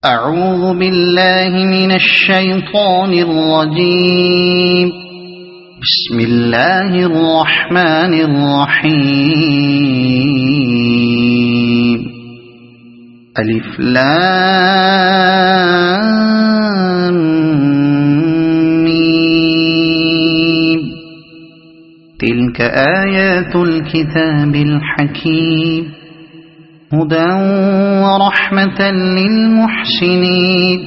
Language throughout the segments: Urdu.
أعوذ بالله من الشيطان الرجيم بسم الله الرحمن الرحيم ألف لام ميم تلك آيات الكتاب الحكيم هدى ورحمة للمحسنين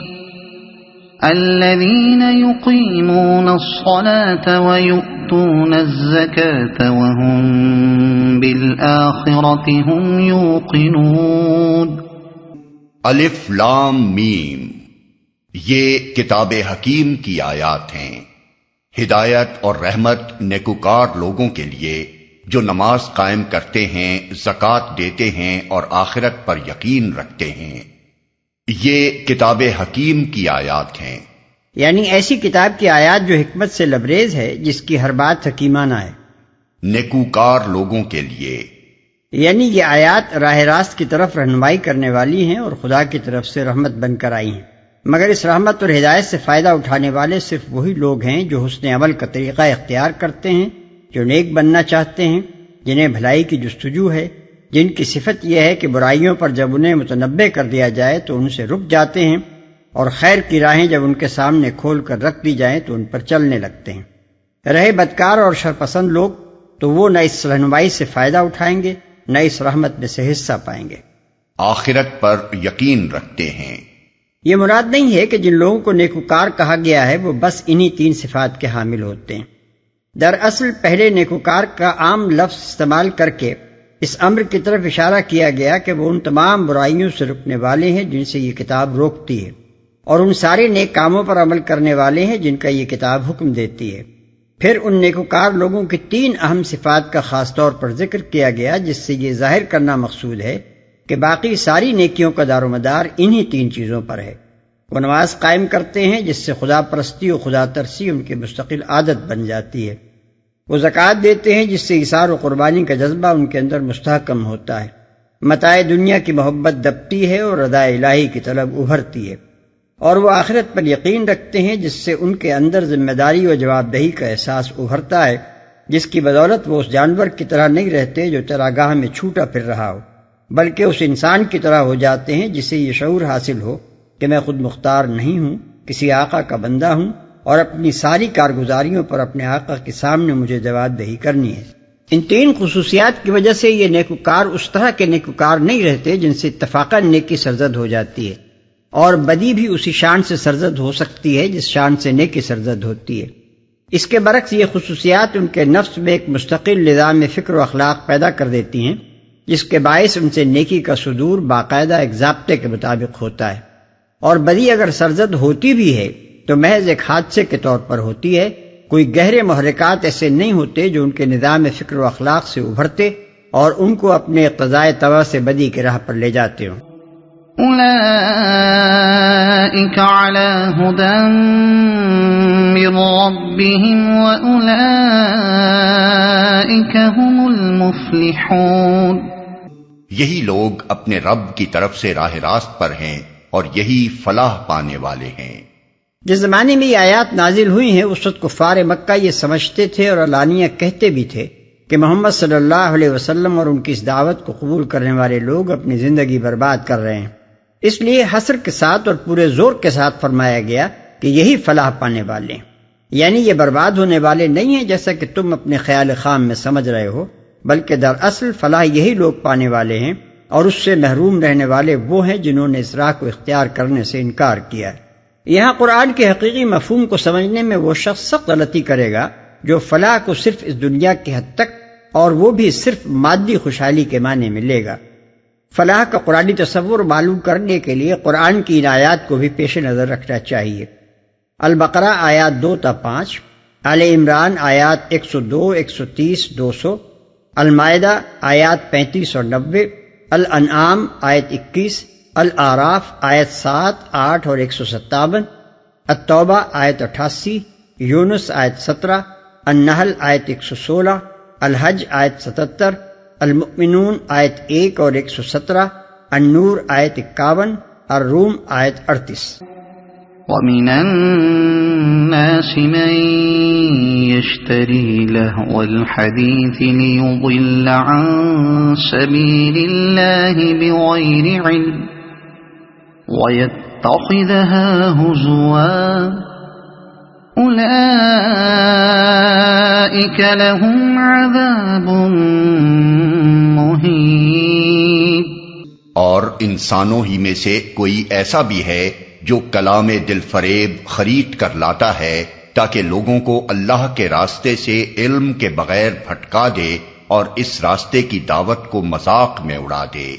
الذين يقيمون الصلاة ويؤتون الزكاة وهم بالآخرة هم يوقنون. الف لام میم، یہ کتاب حکیم کی آیات ہیں، ہدایت اور رحمت نیکوکار لوگوں کے لیے جو نماز قائم کرتے ہیں، زکوٰۃ دیتے ہیں اور آخرت پر یقین رکھتے ہیں. یہ کتاب حکیم کی آیات ہیں، یعنی ایسی کتاب کی آیات جو حکمت سے لبریز ہے، جس کی ہر بات حکیمانہ ہے. نیکوکار لوگوں کے لیے، یعنی یہ آیات راہ راست کی طرف رہنمائی کرنے والی ہیں اور خدا کی طرف سے رحمت بن کر آئی ہیں. مگر اس رحمت اور ہدایت سے فائدہ اٹھانے والے صرف وہی لوگ ہیں جو حسن عمل کا طریقہ اختیار کرتے ہیں، جو نیک بننا چاہتے ہیں، جنہیں بھلائی کی جستجو ہے، جن کی صفت یہ ہے کہ برائیوں پر جب انہیں متنبہ کر دیا جائے تو ان سے رک جاتے ہیں، اور خیر کی راہیں جب ان کے سامنے کھول کر رکھ دی جائیں تو ان پر چلنے لگتے ہیں. رہے بدکار اور شرپسند لوگ تو وہ نہ اس رہنمائی سے فائدہ اٹھائیں گے نہ اس رحمت میں سے حصہ پائیں گے. آخرت پر یقین رکھتے ہیں. یہ مراد نہیں ہے کہ جن لوگوں کو نیکوکار کہا گیا ہے وہ بس انہی تین صفات کے حامل ہوتے ہیں. دراصل پہلے نیکوکار کا عام لفظ استعمال کر کے اس امر کی طرف اشارہ کیا گیا کہ وہ ان تمام برائیوں سے رکنے والے ہیں جن سے یہ کتاب روکتی ہے، اور ان سارے نیک کاموں پر عمل کرنے والے ہیں جن کا یہ کتاب حکم دیتی ہے. پھر ان نیکوکار لوگوں کی تین اہم صفات کا خاص طور پر ذکر کیا گیا، جس سے یہ ظاہر کرنا مقصود ہے کہ باقی ساری نیکیوں کا دار و مدار انہی تین چیزوں پر ہے. وہ نماز قائم کرتے ہیں جس سے خدا پرستی و خدا ترسی ان کی مستقل عادت بن جاتی ہے. وہ زکوٰۃ دیتے ہیں جس سے ایثار و قربانی کا جذبہ ان کے اندر مستحکم ہوتا ہے. متاع دنیا کی محبت دبتی ہے اور رضا الہی کی طلب ابھرتی ہے. اور وہ آخرت پر یقین رکھتے ہیں جس سے ان کے اندر ذمہ داری و جواب دہی کا احساس ابھرتا ہے، جس کی بدولت وہ اس جانور کی طرح نہیں رہتے جو چراگاہ میں چھوٹا پھر رہا ہو، بلکہ اس انسان کی طرح ہو جاتے ہیں جسے یہ شعور حاصل ہو کہ میں خود مختار نہیں ہوں، کسی آقا کا بندہ ہوں، اور اپنی ساری کارگزاریوں پر اپنے آقا کے سامنے مجھے جواب دہی کرنی ہے. ان تین خصوصیات کی وجہ سے یہ نیکوکار اس طرح کے نیکوکار نہیں رہتے جن سے اتفاقاً نیکی سرزد ہو جاتی ہے، اور بدی بھی اسی شان سے سرزد ہو سکتی ہے جس شان سے نیکی سرزد ہوتی ہے. اس کے برعکس یہ خصوصیات ان کے نفس میں ایک مستقل نظام فکر و اخلاق پیدا کر دیتی ہیں، جس کے باعث ان سے نیکی کا صدور باقاعدہ ایک ضابطے کے مطابق ہوتا ہے. اور بدی اگر سرزد ہوتی بھی ہے تو محض ایک حادثے کے طور پر ہوتی ہے. کوئی گہرے محرکات ایسے نہیں ہوتے جو ان کے نظام فکر و اخلاق سے ابھرتے اور ان کو اپنے اقتضاء طبع سے بدی کی راہ پر لے جاتے ہوں. اولئک علی ھدی من ربہم واولئک هم المفلحون. یہی لوگ اپنے رب کی طرف سے راہ راست پر ہیں اور یہی فلاح پانے والے ہیں. جس زمانے میں یہ آیات نازل ہوئی ہیں اس وقت کفار مکہ یہ سمجھتے تھے اور علانیہ کہتے بھی تھے کہ محمد صلی اللہ علیہ وسلم اور ان کی اس دعوت کو قبول کرنے والے لوگ اپنی زندگی برباد کر رہے ہیں. اس لیے حسر کے ساتھ اور پورے زور کے ساتھ فرمایا گیا کہ یہی فلاح پانے والے ہیں، یعنی یہ برباد ہونے والے نہیں ہیں جیسا کہ تم اپنے خیال خام میں سمجھ رہے ہو، بلکہ دراصل فلاح یہی لوگ پانے والے ہیں، اور اس سے محروم رہنے والے وہ ہیں جنہوں نے اس راہ کو اختیار کرنے سے انکار کیا ہے. یہاں قرآن کے حقیقی مفہوم کو سمجھنے میں وہ شخص سخت غلطی کرے گا جو فلاح کو صرف اس دنیا کی حد تک اور وہ بھی صرف مادی خوشحالی کے معنی میں لے گا. فلاح کا قرآنی تصور معلوم کرنے کے لیے قرآن کی ان آیات کو بھی پیش نظر رکھنا چاہیے. البقرہ آیات 2 تا 5، آل عمران آیات 102، 130، 200، المائدہ آیات 35 اور 90، الانعام آیت 21، الاعراف آیت 7، 8 اور 157، التوبہ آیت 88، یونس آیت 17، النحل آیت 116، الحج آیت 77، المؤمنون آیت 1 اور 117، النور آیت 51، الروم آیت 38۔ وَمِنَ النَّاسِ مَن يَشْتَرِي لَهْوَ الْحَدِيثِ لِيُضِلَّ عَن سَبِيلِ اللَّهِ بِغَيْرِ عِلْمٍ وَيَتَّخِذَهَا هُزُوًا أُولَئِكَ لَهُمْ عَذَابٌ مُّهِينٌ۔ اور انسانوں ہی میں سے کوئی ایسا بھی ہے جو کلام دل فریب خرید کر لاتا ہے تاکہ لوگوں کو اللہ کے راستے سے علم کے بغیر بھٹکا دے اور اس راستے کی دعوت کو مذاق میں اڑا دے۔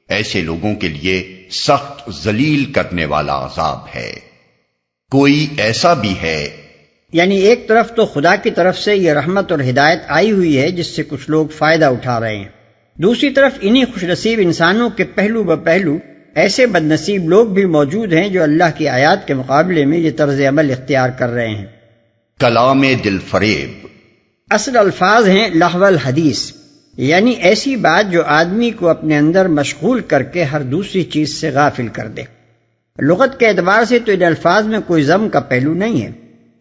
ایسے لوگوں کے لیے سخت ذلیل کرنے والا عذاب ہے۔ کوئی ایسا بھی ہے، یعنی ایک طرف تو خدا کی طرف سے یہ رحمت اور ہدایت آئی ہوئی ہے جس سے کچھ لوگ فائدہ اٹھا رہے ہیں، دوسری طرف انہی خوش نصیب انسانوں کے پہلو بپہلو ایسے بد نصیب لوگ بھی موجود ہیں جو اللہ کی آیات کے مقابلے میں یہ طرز عمل اختیار کر رہے ہیں۔ کلام دل فریب اصل الفاظ ہیں لہو الحدیث، یعنی ایسی بات جو آدمی کو اپنے اندر مشغول کر کے ہر دوسری چیز سے غافل کر دے۔ لغت کے اعتبار سے تو ان الفاظ میں کوئی ذم کا پہلو نہیں ہے،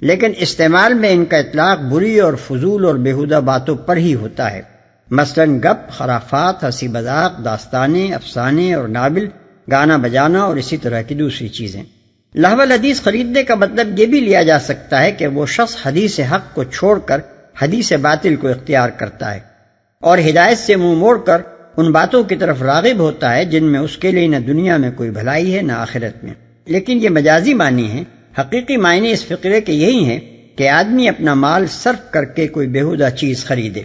لیکن استعمال میں ان کا اطلاق بری اور فضول اور بیہودہ باتوں پر ہی ہوتا ہے، مثلاً گپ، خرافات، ہنسی مذاق، داستانیں، افسانے اور ناول، گانا بجانا اور اسی طرح کی دوسری چیزیں۔ لہو الحدیث خریدنے کا مطلب یہ بھی لیا جا سکتا ہے کہ وہ شخص حدیث حق کو چھوڑ کر حدیث باطل کو اختیار کرتا ہے اور ہدایت سے منہ موڑ کر ان باتوں کی طرف راغب ہوتا ہے جن میں اس کے لیے نہ دنیا میں کوئی بھلائی ہے نہ آخرت میں۔ لیکن یہ مجازی معنی ہیں، حقیقی معنی اس فقرے کے یہی ہیں کہ آدمی اپنا مال صرف کر کے کوئی بیہودہ چیز خریدے،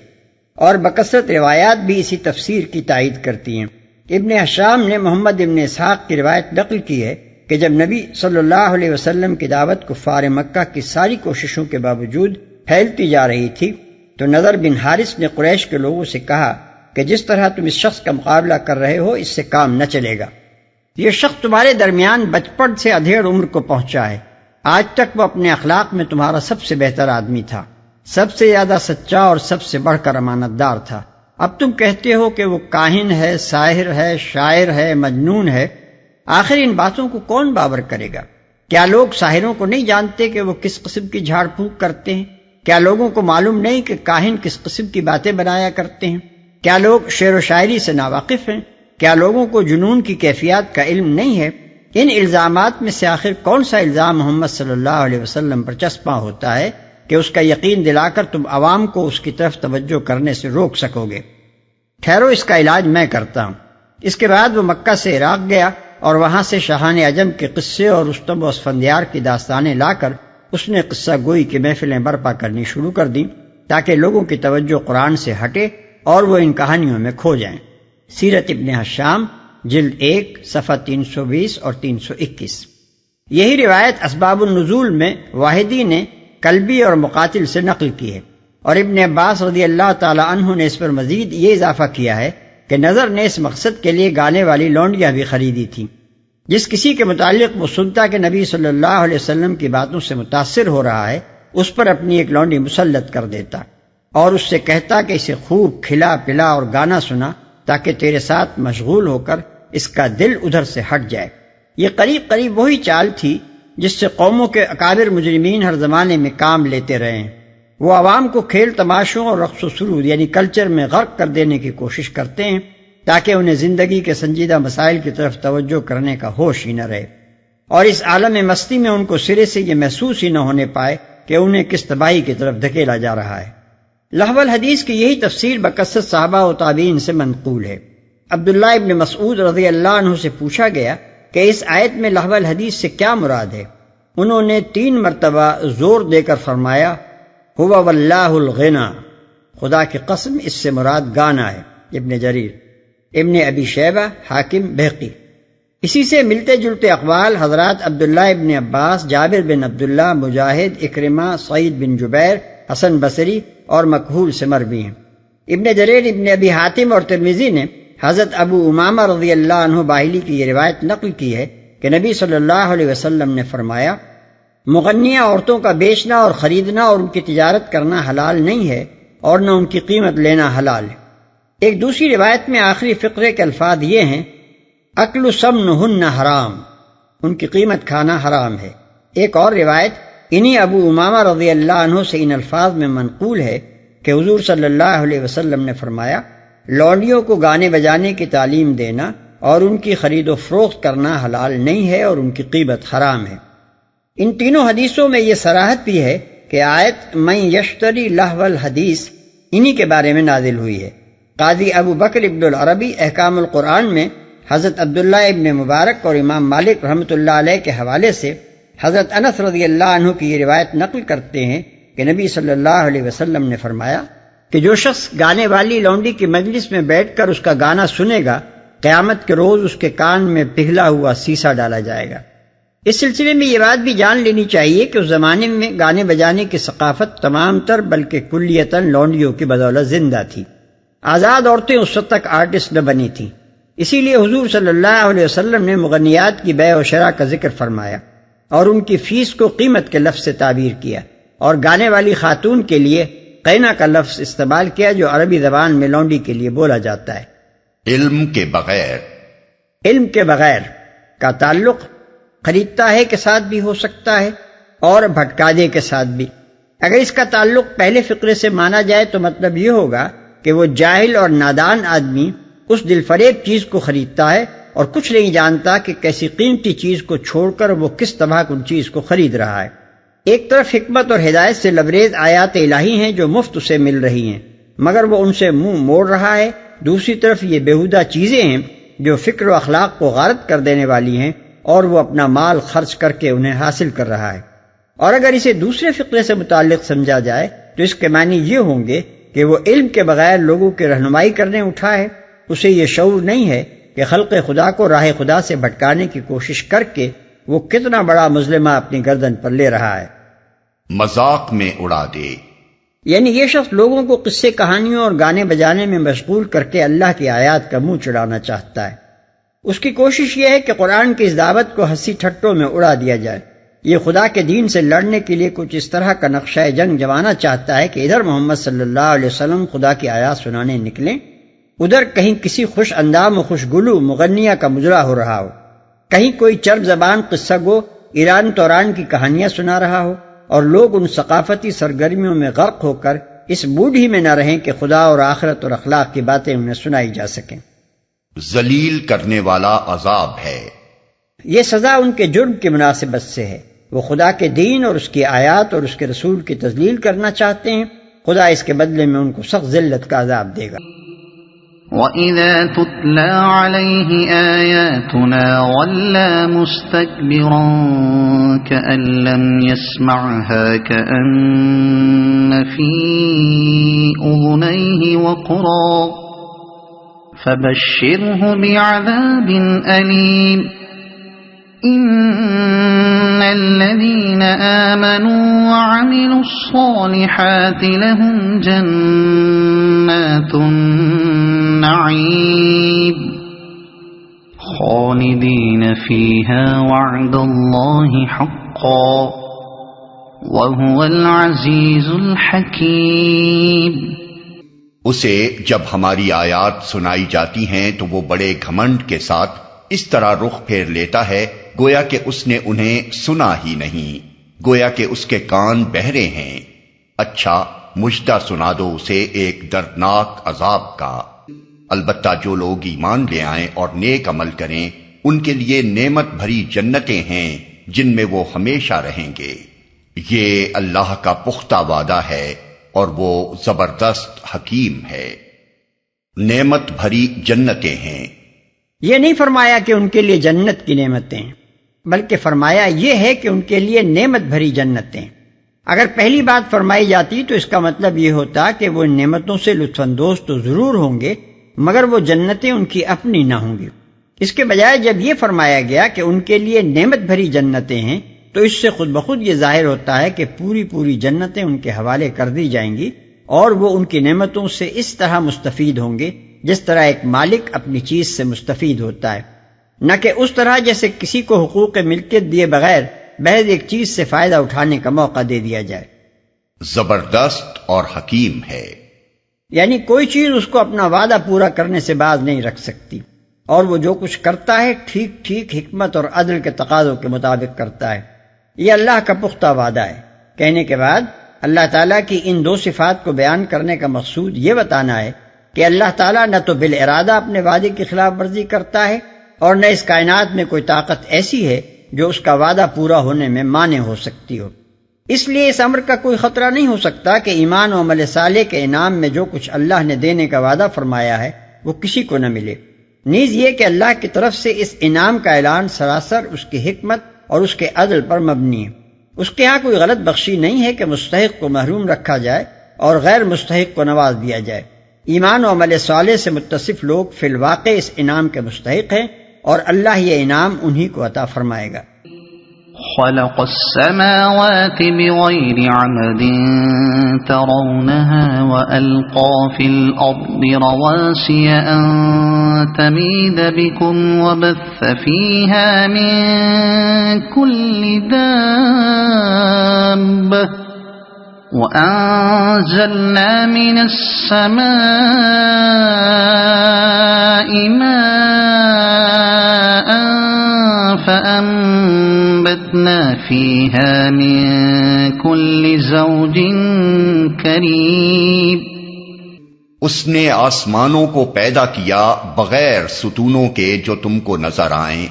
اور بکثرت روایات بھی اسی تفسیر کی تائید کرتی ہیں۔ ابن حشام نے محمد ابن اسحاق کی روایت نقل کی ہے کہ جب نبی صلی اللہ علیہ وسلم کی دعوت کفار مکہ کی ساری کوششوں کے باوجود پھیلتی جا رہی تھی تو نضر بن حارث نے قریش کے لوگوں سے کہا کہ جس طرح تم اس شخص کا مقابلہ کر رہے ہو اس سے کام نہ چلے گا، یہ شخص تمہارے درمیان بچپن سے ادھیڑ عمر کو پہنچا ہے، آج تک وہ اپنے اخلاق میں تمہارا سب سے بہتر آدمی تھا، سب سے زیادہ سچا اور سب سے بڑھ کر امانت دار تھا، اب تم کہتے ہو کہ وہ کاہن ہے، ساحر ہے، شاعر ہے، مجنون ہے، آخر ان باتوں کو کون باور کرے گا؟ کیا لوگ ساحروں کو نہیں جانتے کہ وہ کس قسم کی جھاڑ پھونک کرتے ہیں؟ کیا لوگوں کو معلوم نہیں کہ کاہن کس قسم کی باتیں بنایا کرتے ہیں؟ کیا لوگ شعر و شاعری سے ناواقف ہیں؟ کیا لوگوں کو جنون کی کیفیات کا علم نہیں ہے؟ ان الزامات میں سے آخر کون سا الزام محمد صلی اللہ علیہ وسلم پر چسپاں ہوتا ہے کہ اس کا یقین دلا کر تم عوام کو اس کی طرف توجہ کرنے سے روک سکو گے؟ ٹھہرو، اس کا علاج میں کرتا ہوں۔ اس کے بعد وہ مکہ سے عراق گیا اور وہاں سے شاہان عجم کے قصے اور رستم و اسفندیار کی داستانیں لا کر اس نے قصہ گوئی کی محفلیں برپا کرنی شروع کر دیں تاکہ لوگوں کی توجہ قرآن سے ہٹے اور وہ ان کہانیوں میں کھو جائیں۔ سیرت ابن حشام جلد 1 صفحہ 320 اور 321۔ یہی روایت اسباب النزول میں واحدی نے کلبی اور مقاتل سے نقل کی ہے، اور ابن عباس رضی اللہ تعالی عنہ نے اس پر مزید یہ اضافہ کیا ہے کہ نظر نے اس مقصد کے لیے گانے والی لونڈیاں بھی خریدی تھیں۔ جس کسی کے متعلق وہ سنتا کہ نبی صلی اللہ علیہ وسلم کی باتوں سے متاثر ہو رہا ہے، اس پر اپنی ایک لونڈی مسلط کر دیتا اور اس سے کہتا کہ اسے خوب کھلا پلا اور گانا سنا تاکہ تیرے ساتھ مشغول ہو کر اس کا دل ادھر سے ہٹ جائے۔ یہ قریب قریب وہی چال تھی جس سے قوموں کے اکابر مجرمین ہر زمانے میں کام لیتے رہے ہیں۔ وہ عوام کو کھیل تماشوں اور رقص و سرود یعنی کلچر میں غرق کر دینے کی کوشش کرتے ہیں تاکہ انہیں زندگی کے سنجیدہ مسائل کی طرف توجہ کرنے کا ہوش ہی نہ رہے، اور اس عالم مستی میں ان کو سرے سے یہ محسوس ہی نہ ہونے پائے کہ انہیں کس تباہی کی طرف دھکیلا جا رہا ہے۔ لہو الحدیث کی یہی تفسیر بکثرت صحابہ و تابعین سے منقول ہے۔ عبداللہ ابن مسعود رضی اللہ عنہ سے پوچھا گیا کہ اس آیت میں لہو الحدیث سے کیا مراد ہے؟ انہوں نے 3 مرتبہ زور دے کر فرمایا ہوا واللہ الغنا، خدا کی قسم اس سے مراد گانا ہے۔ ابن جریر، ابن ابی شیبہ، حاکم، بہقی۔ اسی سے ملتے جلتے اقوال حضرات عبداللہ ابن عباس، جابر بن عبداللہ، مجاہد، اکرمہ، سعید بن جبیر، حسن بصری اور مکحول سے مروی ہیں۔ ابن جریر، ابن ابی حاتم اور ترمذی نے حضرت ابو امامہ رضی اللہ عنہ باہلی کی یہ روایت نقل کی ہے کہ نبی صلی اللہ علیہ وسلم نے فرمایا مغنیہ عورتوں کا بیچنا اور خریدنا اور ان کی تجارت کرنا حلال نہیں ہے اور نہ ان کی قیمت لینا حلال ہے۔ ایک دوسری روایت میں آخری فقرے کے الفاظ یہ ہیں اکل ثمنہن حرام، ان کی قیمت کھانا حرام ہے۔ ایک اور روایت انہی ابو امامہ رضی اللہ عنہ سے ان الفاظ میں منقول ہے کہ حضور صلی اللہ علیہ وسلم نے فرمایا، لونڈیوں کو گانے بجانے کی تعلیم دینا اور ان کی خرید و فروخت کرنا حلال نہیں ہے اور ان کی قیمت حرام ہے۔ ان تینوں حدیثوں میں یہ صراحت بھی ہے کہ آیت من یشتری لہو الحدیث انہی کے بارے میں نازل ہوئی ہے۔ قاضی ابو بکر ابن العربی احکام القرآن میں حضرت عبداللہ ابن مبارک اور امام مالک رحمۃ اللہ علیہ کے حوالے سے حضرت انس رضی اللہ عنہ کی یہ روایت نقل کرتے ہیں کہ نبی صلی اللہ علیہ وسلم نے فرمایا کہ جو شخص گانے والی لونڈی کی مجلس میں بیٹھ کر اس کا گانا سنے گا، قیامت کے روز اس کے کان میں پگھلا ہوا سیسا ڈالا جائے گا۔ اس سلسلے میں یہ بات بھی جان لینی چاہیے کہ اس زمانے میں گانے بجانے کی ثقافت تمام تر بلکہ کلیتاً لونڈیوں کی بدولت زندہ تھی۔ آزاد عورتیں اس وقت تک آرٹسٹ نہ بنی تھیں، اسی لیے حضور صلی اللہ علیہ وسلم نے مغنیات کی بیع و شراء کا ذکر فرمایا اور ان کی فیس کو قیمت کے لفظ سے تعبیر کیا، اور گانے والی خاتون کے لیے قینا کا لفظ استعمال کیا جو عربی زبان میں لونڈی کے لیے بولا جاتا ہے۔ علم کے بغیر کا تعلق خریدتا ہے کے ساتھ بھی ہو سکتا ہے اور بھٹکادے کے ساتھ بھی۔ اگر اس کا تعلق پہلے فقرے سے مانا جائے تو مطلب یہ ہوگا کہ وہ جاہل اور نادان آدمی اس دل فریب چیز کو خریدتا ہے اور کچھ نہیں جانتا کہ کیسی قیمتی چیز کو چھوڑ کر وہ کس طرح ان چیز کو خرید رہا ہے۔ ایک طرف حکمت اور ہدایت سے لبریز آیات الہی ہیں جو مفت اسے مل رہی ہیں، مگر وہ ان سے منہ موڑ رہا ہے۔ دوسری طرف یہ بیہودہ چیزیں ہیں جو فکر و اخلاق کو غارت کر دینے والی ہیں اور وہ اپنا مال خرچ کر کے انہیں حاصل کر رہا ہے۔ اور اگر اسے دوسرے فقرے سے متعلق سمجھا جائے تو اس کے معنی یہ ہوں گے کہ وہ علم کے بغیر لوگوں کی رہنمائی کرنے اٹھا ہے، اسے یہ شعور نہیں ہے کہ خلق خدا کو راہ خدا سے بھٹکانے کی کوشش کر کے وہ کتنا بڑا مظلمہ اپنی گردن پر لے رہا ہے۔ مذاق میں اڑا دے، یعنی یہ شخص لوگوں کو قصے کہانیوں اور گانے بجانے میں مشغول کر کے اللہ کی آیات کا منہ چڑھانا چاہتا ہے۔ اس کی کوشش یہ ہے کہ قرآن کی اس دعوت کو ہنسی ٹھٹوں میں اڑا دیا جائے۔ یہ خدا کے دین سے لڑنے کے لیے کچھ اس طرح کا نقشہ جنگ جمانا چاہتا ہے کہ ادھر محمد صلی اللہ علیہ وسلم خدا کی آیات سنانے نکلیں، ادھر کہیں کسی خوش اندام و خوش گلو مغنیہ کا مجرا ہو رہا ہو، کہیں کوئی چرب زبان قصہ گو ایران توران کی کہانیاں سنا رہا ہو، اور لوگ ان ثقافتی سرگرمیوں میں غرق ہو کر اس موڈ ہی میں نہ رہیں کہ خدا اور آخرت اور اخلاق کی باتیں انہیں سنائی جا سکیں۔ ذلیل کرنے والا عذاب ہے، یہ سزا ان کے جرم کی مناسبت سے ہے۔ وہ خدا کے دین اور اس کی آیات اور اس کے رسول کی تذلیل کرنا چاہتے ہیں، خدا اس کے بدلے میں ان کو سخت ذلت کا عذاب دے گا۔ وَإِذَا تُتْلَى عَلَيْهِ آيَاتُنَا وَلَّى مُسْتَكْبِرًا كَأَن لَّمْ يَسْمَعْهَا كَأَنَّ فِي أُذُنَيْهِ وَقْرًا فَبَشِّرْهُ بِعَذَابٍ أَلِيمٍ إِنَّ الَّذِينَ آمَنُوا وَعَمِلُوا الصَّالِحَاتِ لَهُمْ جَنَّاتُ النَّعِيمِ خَالِدِينَ فِيهَا وَعْدَ اللَّهِ حَقًّا وَهُوَ الْعَزِيزُ الْحَكِيمُ۔ اسے جب ہماری آیات سنائی جاتی ہیں تو وہ بڑے گھمنڈ کے ساتھ اس طرح رخ پھیر لیتا ہے گویا کہ اس نے انہیں سنا ہی نہیں، گویا کہ اس کے کان بہرے ہیں۔ اچھا مژدہ سنا دو اسے ایک دردناک عذاب کا۔ البتہ جو لوگ ایمان لے آئیں اور نیک عمل کریں ان کے لیے نعمت بھری جنتیں ہیں جن میں وہ ہمیشہ رہیں گے۔ یہ اللہ کا پختہ وعدہ ہے اور وہ زبردست حکیم ہے۔ نعمت بھری جنتیں ہیں، یہ نہیں فرمایا کہ ان کے لیے جنت کی نعمتیں، بلکہ فرمایا یہ ہے کہ ان کے لیے نعمت بھری جنتیں۔ اگر پہلی بات فرمائی جاتی تو اس کا مطلب یہ ہوتا کہ وہ ان نعمتوں سے لطف اندوز تو ضرور ہوں گے مگر وہ جنتیں ان کی اپنی نہ ہوں گی۔ اس کے بجائے جب یہ فرمایا گیا کہ ان کے لیے نعمت بھری جنتیں ہیں تو اس سے خود بخود یہ ظاہر ہوتا ہے کہ پوری جنتیں ان کے حوالے کر دی جائیں گی اور وہ ان کی نعمتوں سے اس طرح مستفید ہوں گے جس طرح ایک مالک اپنی چیز سے مستفید ہوتا ہے، نہ کہ اس طرح جیسے کسی کو حقوق ملکیت دیے بغیر محض ایک چیز سے فائدہ اٹھانے کا موقع دے دیا جائے۔ زبردست اور حکیم ہے، یعنی کوئی چیز اس کو اپنا وعدہ پورا کرنے سے باز نہیں رکھ سکتی، اور وہ جو کچھ کرتا ہے ٹھیک ٹھیک حکمت اور عدل کے تقاضوں کے مطابق کرتا ہے۔ یہ اللہ کا پختہ وعدہ ہے۔ کہنے کے بعد اللہ تعالیٰ کی ان دو صفات کو بیان کرنے کا مقصود یہ بتانا ہے کہ اللہ تعالیٰ نہ تو بالارادہ اپنے وعدے کی خلاف ورزی کرتا ہے اور نہ اس کائنات میں کوئی طاقت ایسی ہے جو اس کا وعدہ پورا ہونے میں مانع ہو سکتی ہو۔ اس لیے اس امر کا کوئی خطرہ نہیں ہو سکتا کہ ایمان و عمل صالح کے انعام میں جو کچھ اللہ نے دینے کا وعدہ فرمایا ہے وہ کسی کو نہ ملے۔ نیز یہ کہ اللہ کی طرف سے اس انعام کا اعلان سراسر اس کی حکمت اور اس کے عدل پر مبنی ہے۔ اس کے ہاں کوئی غلط بخشی نہیں ہے کہ مستحق کو محروم رکھا جائے اور غیر مستحق کو نواز دیا جائے۔ ایمان و عمل صالح سے متصف لوگ فی الواقع اس انعام کے مستحق ہیں اور اللہ یہ انعام انہی کو عطا فرمائے گا۔ خلق السماوات بغير عمد ترونها وألقى في الأرض رواسي أن تميد بكم وبث فيها من كل دابة وأنزلنا من السماء ماء فأنبتنا فيها من كل زوج كريم۔ اس نے آسمانوں کو پیدا کیا بغیر ستونوں کے جو تم کو نظر آئیں۔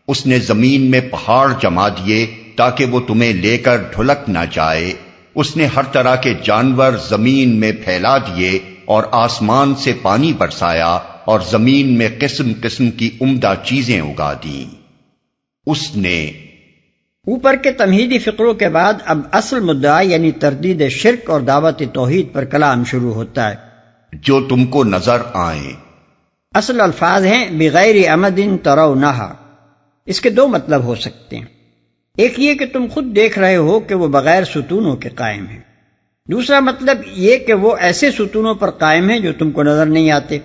اس نے زمین میں پہاڑ جما دیے تاکہ وہ تمہیں لے کر ڈھلک نہ جائے۔ اس نے ہر طرح کے جانور زمین میں پھیلا دیے اور آسمان سے پانی برسایا اور زمین میں قسم قسم کی عمدہ چیزیں اگا دیں۔ اس نے اوپر کے تمہیدی فقروں کے بعد اب اصل مدعا یعنی تردید شرک اور دعوت توحید پر کلام شروع ہوتا ہے۔ جو تم کو نظر آئیں۔ اصل الفاظ ہیں بغیر عمد ترونہا۔ اس کے دو مطلب ہو سکتے ہیں، ایک یہ کہ تم خود دیکھ رہے ہو کہ وہ بغیر ستونوں کے قائم ہیں، دوسرا مطلب یہ کہ وہ ایسے ستونوں پر قائم ہیں جو تم کو نظر نہیں آتے۔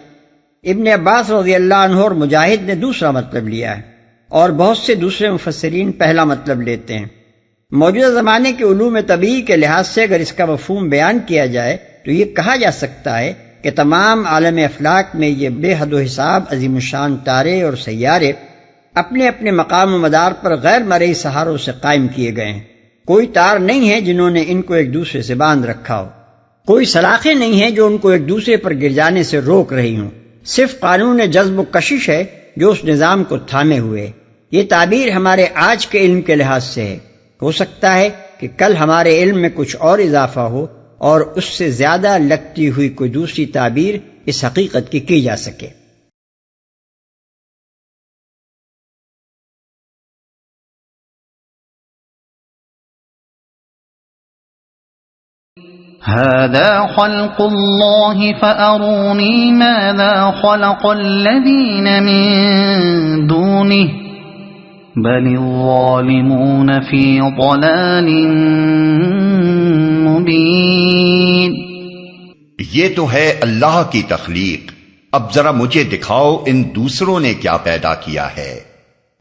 ابن عباس رضی اللہ عنہ اور مجاہد نے دوسرا مطلب لیا ہے اور بہت سے دوسرے مفسرین پہلا مطلب لیتے ہیں۔ موجودہ زمانے کے علوم طبیعی کے لحاظ سے اگر اس کا مفہوم بیان کیا جائے تو یہ کہا جا سکتا ہے کہ تمام عالم افلاک میں یہ بے حد و حساب عظیم الشان تارے اور سیارے اپنے اپنے مقام و مدار پر غیر مرئی سہاروں سے قائم کیے گئے ہیں۔ کوئی تار نہیں ہے جنہوں نے ان کو ایک دوسرے سے باندھ رکھا ہو، کوئی سلاخیں نہیں ہیں جو ان کو ایک دوسرے پر گر جانے سے روک رہی ہوں، صرف قانون جذب و کشش ہے جو اس نظام کو تھامے ہوئے۔ یہ تعبیر ہمارے آج کے علم کے لحاظ سے ہے، ہو سکتا ہے کہ کل ہمارے علم میں کچھ اور اضافہ ہو اور اس سے زیادہ لگتی ہوئی کوئی دوسری تعبیر اس حقیقت کی جا سکے۔ هذا خلق الله فأروني ماذا خلق الذين من دونه بل الظالمون في ضلال مبين۔ یہ تو ہے اللہ کی تخلیق، اب ذرا مجھے دکھاؤ ان دوسروں نے کیا پیدا کیا ہے۔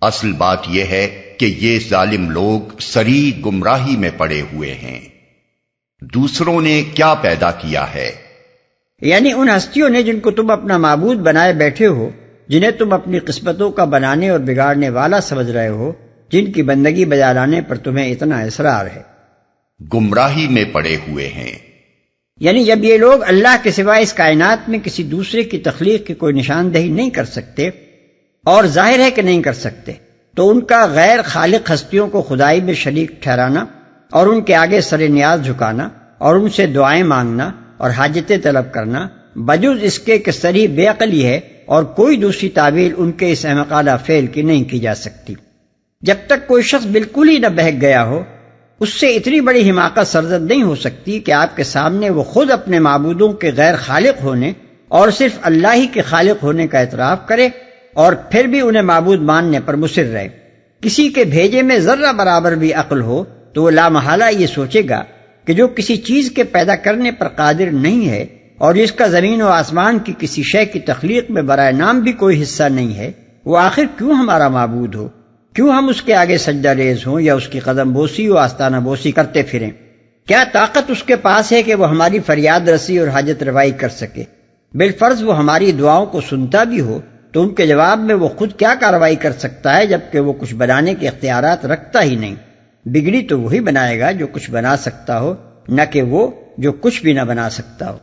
اصل بات یہ ہے کہ یہ ظالم لوگ سری گمراہی میں پڑے ہوئے ہیں۔ دوسروں نے کیا پیدا کیا ہے؟ یعنی ان ہستیوں نے جن کو تم اپنا معبود بنائے بیٹھے ہو، جنہیں تم اپنی قسمتوں کا بنانے اور بگاڑنے والا سمجھ رہے ہو، جن کی بندگی بجا لانے پر تمہیں اتنا اصرار ہے۔ گمراہی میں پڑے ہوئے ہیں، یعنی جب یہ لوگ اللہ کے سوائے اس کائنات میں کسی دوسرے کی تخلیق کی کوئی نشاندہی نہیں کر سکتے، اور ظاہر ہے کہ نہیں کر سکتے، تو ان کا غیر خالق ہستیوں کو خدائی میں شریک ٹھہرانا اور ان کے آگے سر نیاز جھکانا اور ان سے دعائیں مانگنا اور حاجتیں طلب کرنا بجز اس کے کہ صریح بے عقلی ہے اور کوئی دوسری تعویل ان کے اس احمقانہ فعل کی نہیں کی جا سکتی۔ جب تک کوئی شخص بالکل ہی نہ بہک گیا ہو، اس سے اتنی بڑی حماقت سرزد نہیں ہو سکتی کہ آپ کے سامنے وہ خود اپنے معبودوں کے غیر خالق ہونے اور صرف اللہ ہی کے خالق ہونے کا اعتراف کرے اور پھر بھی انہیں معبود ماننے پر مصر رہے۔ کسی کے بھیجے میں ذرہ برابر بھی عقل ہو تو وہ لامحالہ یہ سوچے گا کہ جو کسی چیز کے پیدا کرنے پر قادر نہیں ہے اور جس کا زمین و آسمان کی کسی شے کی تخلیق میں برائے نام بھی کوئی حصہ نہیں ہے، وہ آخر کیوں ہمارا معبود ہو؟ کیوں ہم اس کے آگے سجدہ ریز ہوں یا اس کی قدم بوسی و آستانہ بوسی کرتے پھریں؟ کیا طاقت اس کے پاس ہے کہ وہ ہماری فریاد رسی اور حاجت روائی کر سکے؟ بالفرض وہ ہماری دعاؤں کو سنتا بھی ہو تو ان کے جواب میں وہ خود کیا کارروائی کر سکتا ہے جبکہ وہ کچھ بنانے کے اختیارات رکھتا ہی نہیں۔ بگڑی تو وہی بنائے گا جو کچھ بنا سکتا ہو، نہ کہ وہ جو کچھ بھی نہ بنا سکتا ہو۔